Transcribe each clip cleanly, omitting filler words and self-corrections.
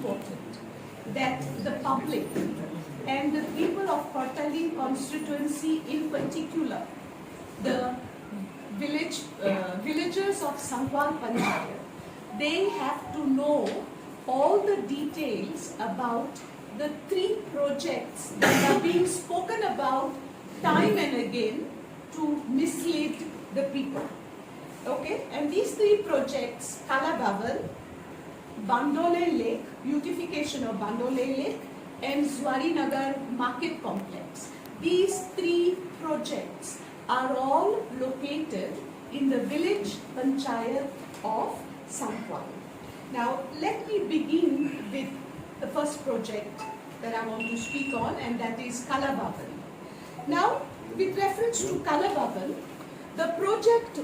important that the public and the people of Kortaling constituency in particular, the villagers of Sangwal Panchayat, they have to know all the details about the 3 projects that are being spoken about time and again to mislead the people. Okay, and these 3 projects, Kala Bhavan, Bandole Lake, beautification of Bandole Lake, and Zwari Nagar Market Complex. These 3 projects are all located in the village panchayat of Sangwal. Now, let me begin with the first project that I want to speak on, and that is Kala Bhavan. Now, with reference to Kala Bhavan, the project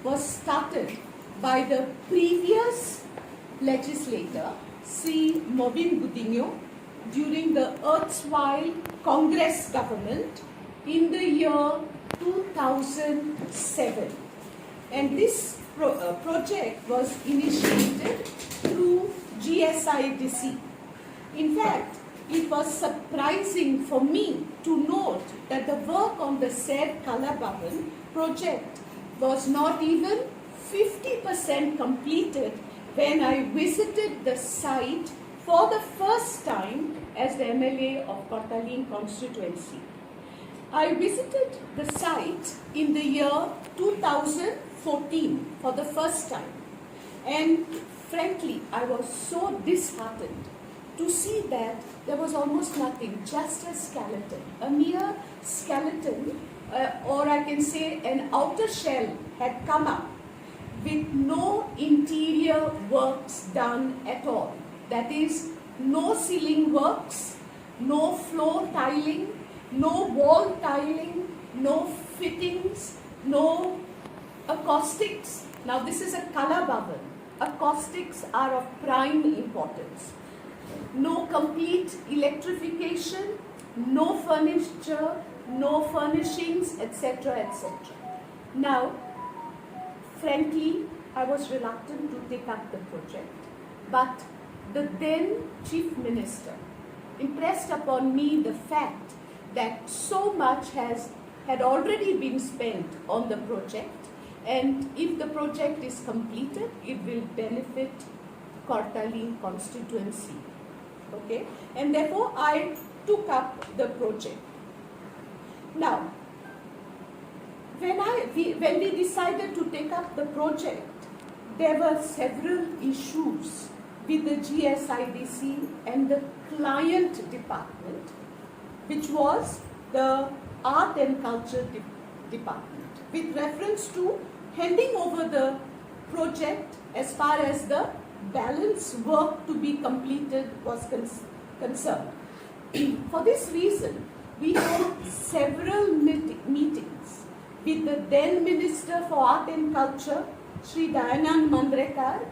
was started by the previous legislator, Sri Mobin Budinho, during the erstwhile Congress government in the year 2007. And this project was initiated through GSIDC. In fact, it was surprising for me to note that the work on the said Kala Bhavan project was not even 50% completed when I visited the site for the first time as the MLA of Kortaling constituency. I visited the site in the year 2014 for the first time, and frankly I was so disheartened to see that there was almost nothing, just a skeleton, a mere skeleton, or I can say an outer shell had come up with no interior works done at all. That is, no ceiling works, no floor tiling, no wall tiling, no fittings, no acoustics. Now this is a Kala Bhavan. Acoustics are of prime importance. No complete electrification, no furniture, no furnishings, etc., etc. Now, frankly, I was reluctant to take up the project, but the then Chief Minister impressed upon me the fact that so much had already been spent on the project, and if the project is completed, it will benefit Kortaling constituency. Okay, and therefore I took up the project. Now, when we decided to take up the project, there were several issues with the GSIDC and the client department, which was the Art and Culture Department, with reference to handing over the project as far as the balance work to be completed was concerned. For this reason, we had several meetings with the then Minister for Art and Culture, Sri Dayanand Mandrekar,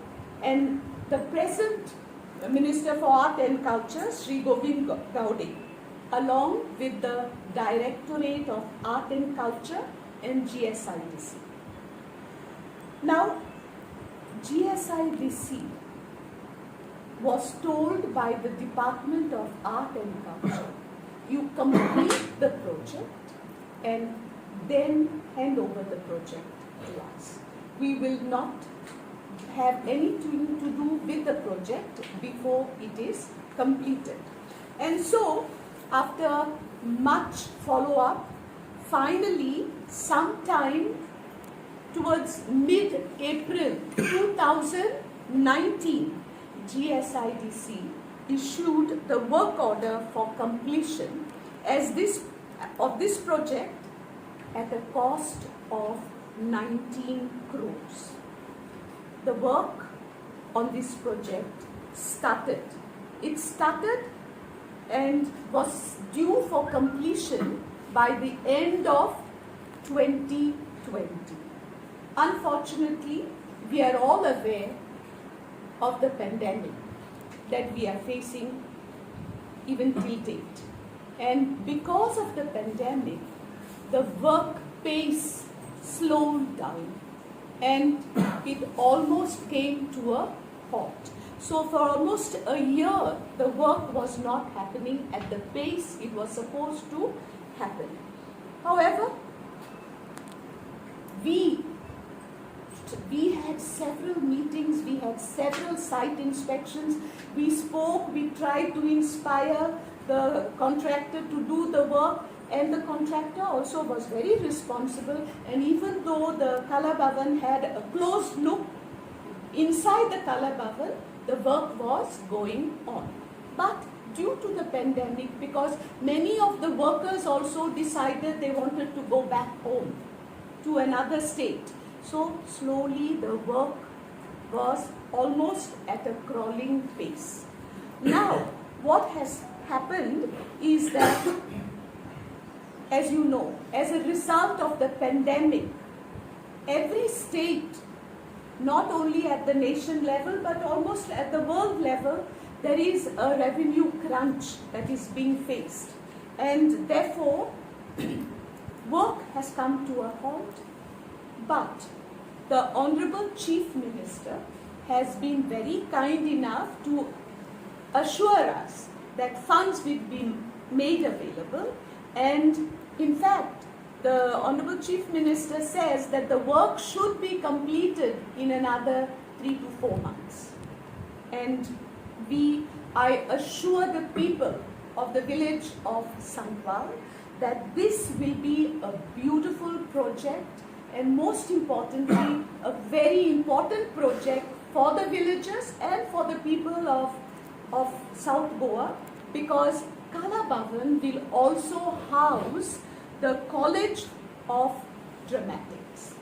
and the present Minister for Art and Culture, Sri Govind Gowde, along with the Directorate of Art and Culture and GSIDC. Now, GSIDC was told by the Department of Art and Culture, you complete the project and then hand over the project to us. We will not have anything to do with the project before it is completed. And so, after much follow-up, finally, sometime towards mid-April 2019, GSIDC issued the work order for completion of this project at a cost of 19 crores. The work on this project started. It started and was due for completion by the end of 2020. Unfortunately, we are all aware of the pandemic that we are facing even till date. And because of the pandemic, the work pace slowed down. and it almost came to a halt. So for almost a year, the work was not happening at the pace it was supposed to happen. However, we had several meetings, we had several site inspections, we spoke, we tried to inspire the contractor to do the work, and the contractor also was very responsible. And even though the Kala Bhavan had a closed loop, inside the Kala Bhavan, the work was going on. But due to the pandemic, because many of the workers also decided they wanted to go back home to another state, so slowly the work was almost at a crawling pace. Now, what has happened is that, as you know, as a result of the pandemic, every state, not only at the nation level but almost at the world level, there is a revenue crunch that is being faced. And therefore, work has come to a halt. But the Honorable Chief Minister has been very kind enough to assure us that funds will be made available, and in fact, the Honorable Chief Minister says that the work should be completed in another 3 to 4 months. And I assure the people of the village of Sangwal that this will be a beautiful project, and most importantly, a very important project for the villagers and for the people of South Goa, because Kala Bhavan will also house the College of Dramatics.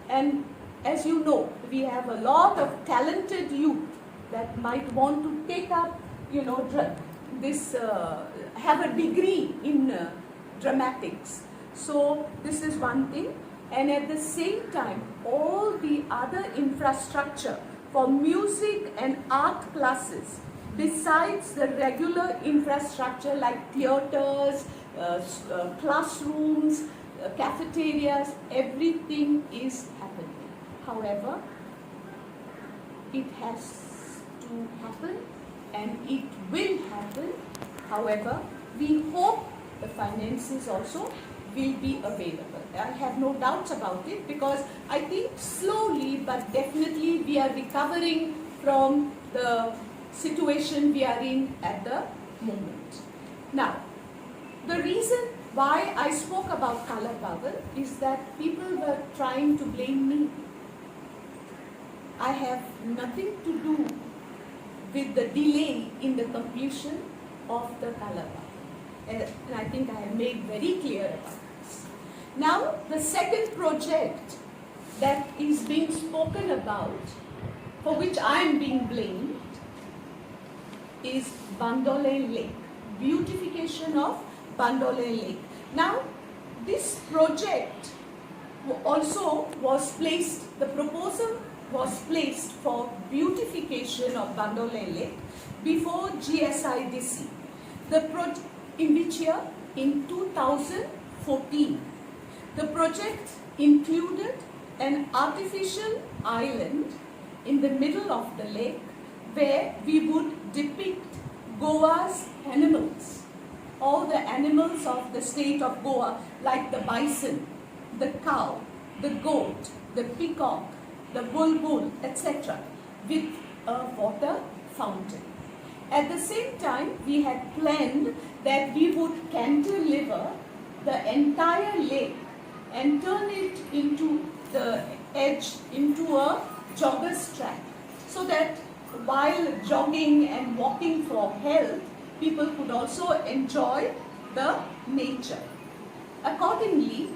And as you know, we have a lot of talented youth that might want to take up, have a degree in dramatics. So this is one thing. And at the same time, all the other infrastructure for music and art classes, besides the regular infrastructure like theatres, classrooms, cafeterias, everything is happening. However, it has to happen and it will happen. However, we hope the finances also will be available. I have no doubts about it, because I think slowly but definitely we are recovering from the situation we are in at the moment. Now, the reason why I spoke about Kala Bhavan is that people were trying to blame me. I have nothing to do with the delay in the completion of the Kala Bhavan. And I think I have made very clear about this. Now, the second project that is being spoken about, for which I am being blamed, is Bandole Lake, beautification of Bandole Lake. Now, this project also was placed, the proposal was placed for beautification of Bandole Lake before GSIDC. The project in which year? In 2014. The project included an artificial island in the middle of the lake where we would depict Goa's animals, all the animals of the state of Goa, like the bison, the cow, the goat, the peacock, the bulbul, etc., with a water fountain. At the same time, we had planned that we would cantilever the entire lake and turn it into the edge into a jogger's track, so that while jogging and walking for health, people could also enjoy the nature. Accordingly,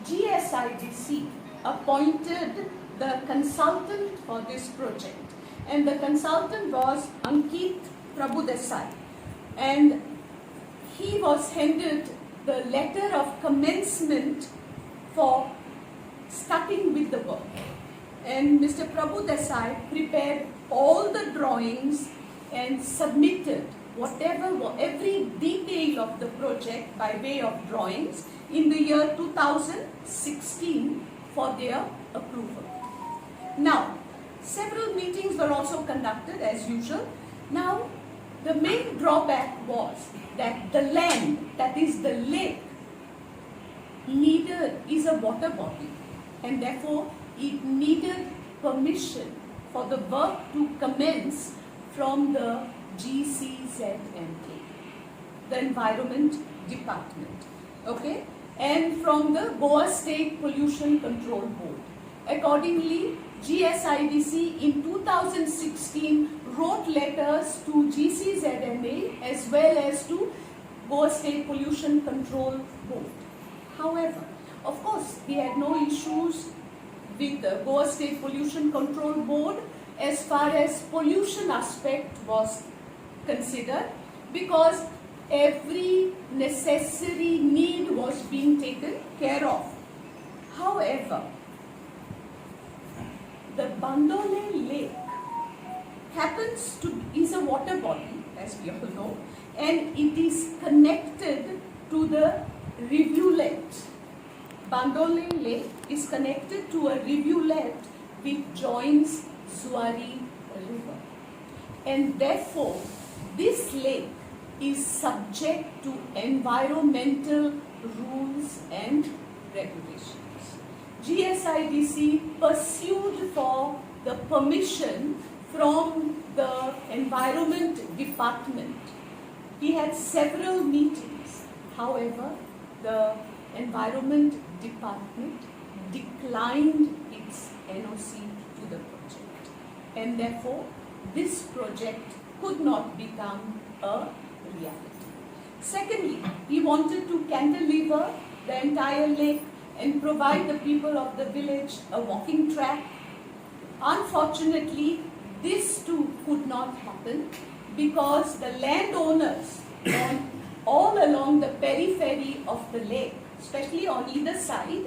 GSIDC appointed the consultant for this project, and the consultant was Ankit Prabhudesai, and he was handed the letter of commencement for starting with the work. And Mr. Prabhudesai prepared all the drawings and submitted every detail of the project by way of drawings in the year 2016 for their approval. Now, several meetings were also conducted as usual. Now, the main drawback was that the land, that is the lake, is a water body, and therefore it needed permission for the work to commence from the GCZMA, the Environment Department, okay, and from the Goa State Pollution Control Board. Accordingly, GSIDC in 2016 wrote letters to GCZMA as well as to Goa State Pollution Control Board. However, of course, we had no issues with the Goa State Pollution Control Board as far as pollution aspect was considered, because every necessary need was being taken care of. However, the Bandole Lake is a water body, as we all know, and it is connected to the rivulet. Bandole Lake is connected to a rivulet which joins Zuari River, and therefore this lake is subject to environmental rules and regulations. GSIDC pursued for the permission from the Environment Department. We had several meetings. However, the Environment Department declined its NOC to the project, and therefore this project could not become a reality. Secondly, we wanted to cantilever the entire lake and provide the people of the village a walking track. Unfortunately, this too could not happen because the landowners all along the periphery of the lake, especially on either side,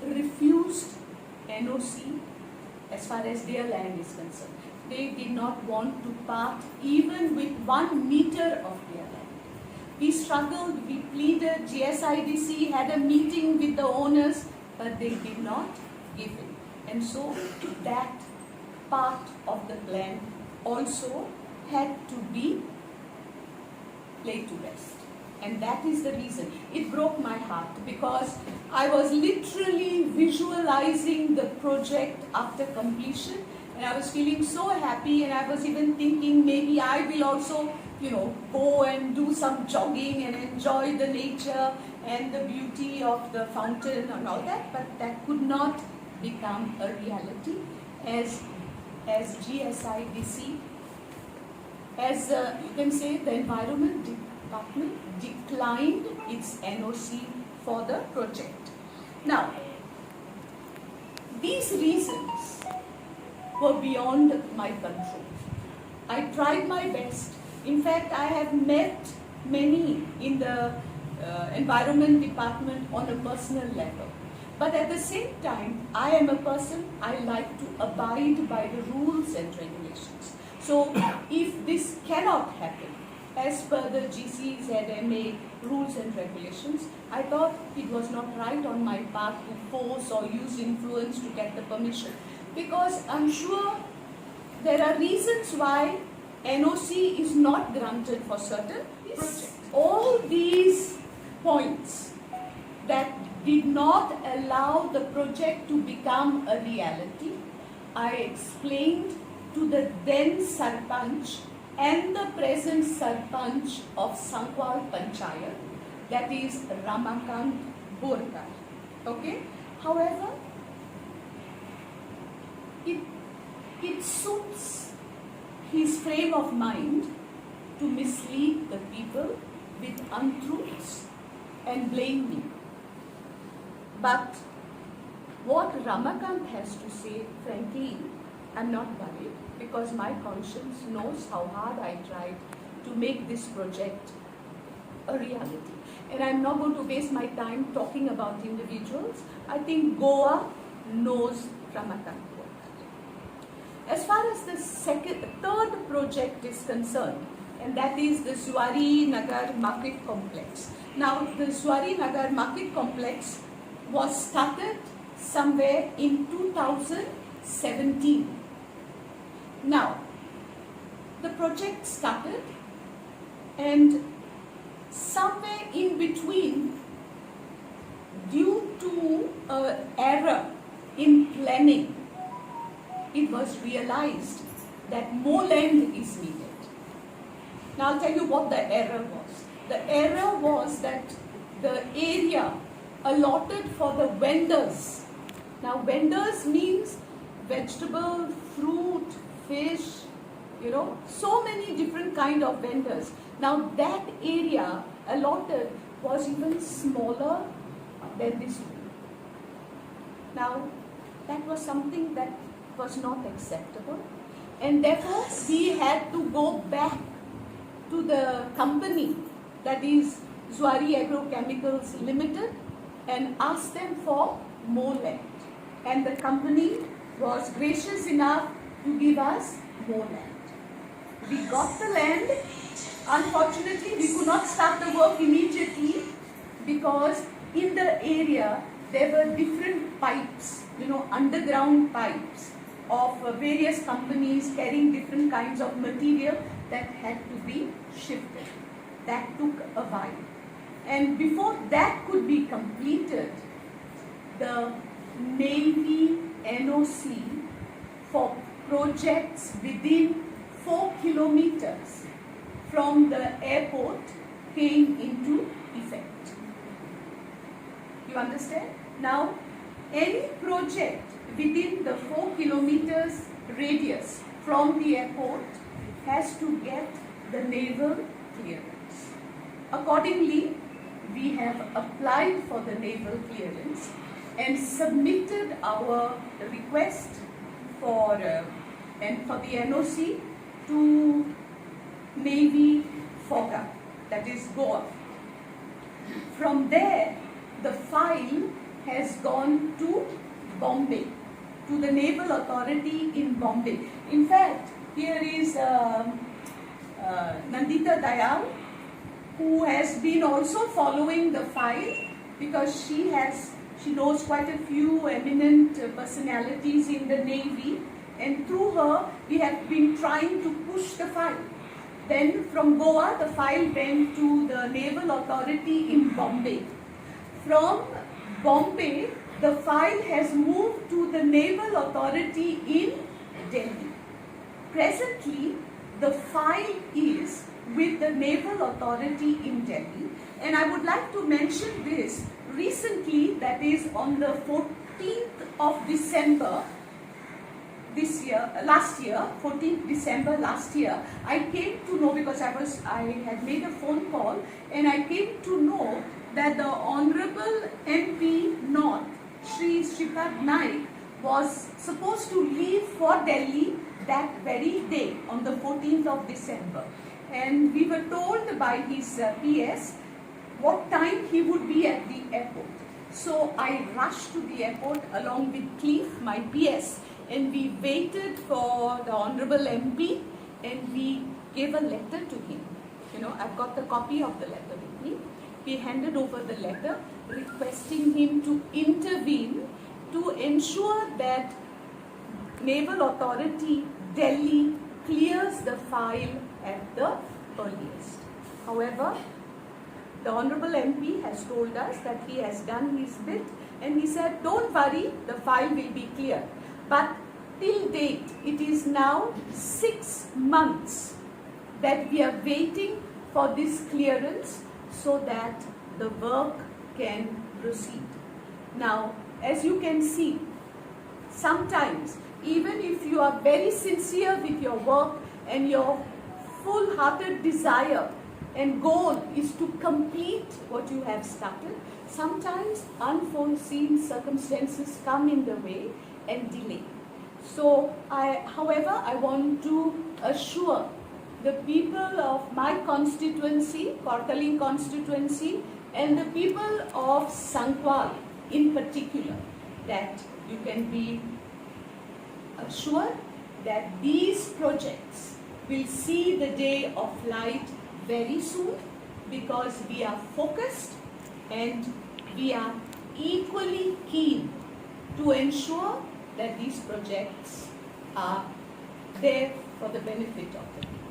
refused NOC as far as their land is concerned. They did not want to part even with 1 meter of their land. We struggled, we pleaded, GSIDC had a meeting with the owners, but they did not give in. And so that part of the land also had to be laid to rest. And that is the reason. It broke my heart because I was literally visualizing the project after completion, and I was feeling so happy, and I was even thinking maybe I will also, go and do some jogging and enjoy the nature and the beauty of the fountain and all that, but that could not become a reality as GSIDC, as you can say, the Environment Department declined its NOC for the project. Now, these reasons were beyond my control. I tried my best. In fact, I have met many in the Environment Department on a personal level. But at the same time, I am a person, I like to abide by the rules and regulations. So if this cannot happen as per the GCZMA rules and regulations, I thought it was not right on my part to force or use influence to get the permission. Because I'm sure there are reasons why NOC is not granted for certain projects. All these points that did not allow the project to become a reality, I explained to the then Sarpanch and the present Sarpanch of Sangwal Panchayat, that is Ramakant Borkar. Okay? However, it suits his frame of mind to mislead the people with untruths and blame me. But what Ramakant has to say, frankly, I'm not worried, because my conscience knows how hard I tried to make this project a reality. And I'm not going to waste my time talking about individuals. I think Goa knows Ramakant. As far as the third project is concerned, and that is the Zuari Nagar Market Complex. Now, the Zuari Nagar Market Complex was started somewhere in 2006. 2017. Now, the project started, and somewhere in between, due to an error in planning, it was realized that more land is needed. Now I'll tell you what the error was. The error was that the area allotted for the vendors. Now vendors means vegetable, fruit, fish, so many different kind of vendors. Now that area allotted was even smaller than this room. Now that was something that was not acceptable, and therefore we had to go back to the company, that is Zuari Agrochemicals Limited, and ask them for more land. And the company was gracious enough to give us more land. We got the land. Unfortunately, we could not start the work immediately because in the area there were different pipes, underground pipes of various companies carrying different kinds of material that had to be shifted. That took a while. And before that could be completed, the Navy NOC for projects within 4 kilometers from the airport came into effect. You understand? Now, any project within the 4 kilometers radius from the airport has to get the naval clearance. Accordingly, we have applied for the naval clearance and submitted our request for the NOC to Navy FOGA, that is Goa. From there, the file has gone to Bombay, to the Naval Authority in Bombay. In fact, here is Nandita Dayal, who has been also following the file because she knows quite a few eminent personalities in the Navy, and through her we have been trying to push the file. Then from Goa the file went to the Naval Authority in Bombay. From Bombay the file has moved to the Naval Authority in Delhi. Presently the file is with the Naval Authority in Delhi, and I would like to mention this. Recently, that is on the 14th of December last year, 14th December last year, I came to know, because I had made a phone call, and I came to know that the Honorable MP North, Shri Shripad Naik, was supposed to leave for Delhi that very day on the 14th of December. And we were told by his PS what time he would be at the airport. So I rushed to the airport along with Cliff, my PS, and we waited for the Honorable MP, and we gave a letter to him. I've got the copy of the letter with me. We handed over the letter requesting him to intervene to ensure that Naval Authority Delhi clears the file at the earliest. However, the Honorable MP has told us that he has done his bit, and he said, don't worry, the file will be clear. But till date, it is now 6 months that we are waiting for this clearance so that the work can proceed. Now, as you can see, sometimes, even if you are very sincere with your work and your full-hearted desire and goal is to complete what you have started, sometimes unforeseen circumstances come in the way and delay. So, however, I want to assure the people of my constituency, Kortaling constituency, and the people of Sankwal in particular, that you can be assured that these projects will see the day of light very soon, because we are focused and we are equally keen to ensure that these projects are there for the benefit of the people.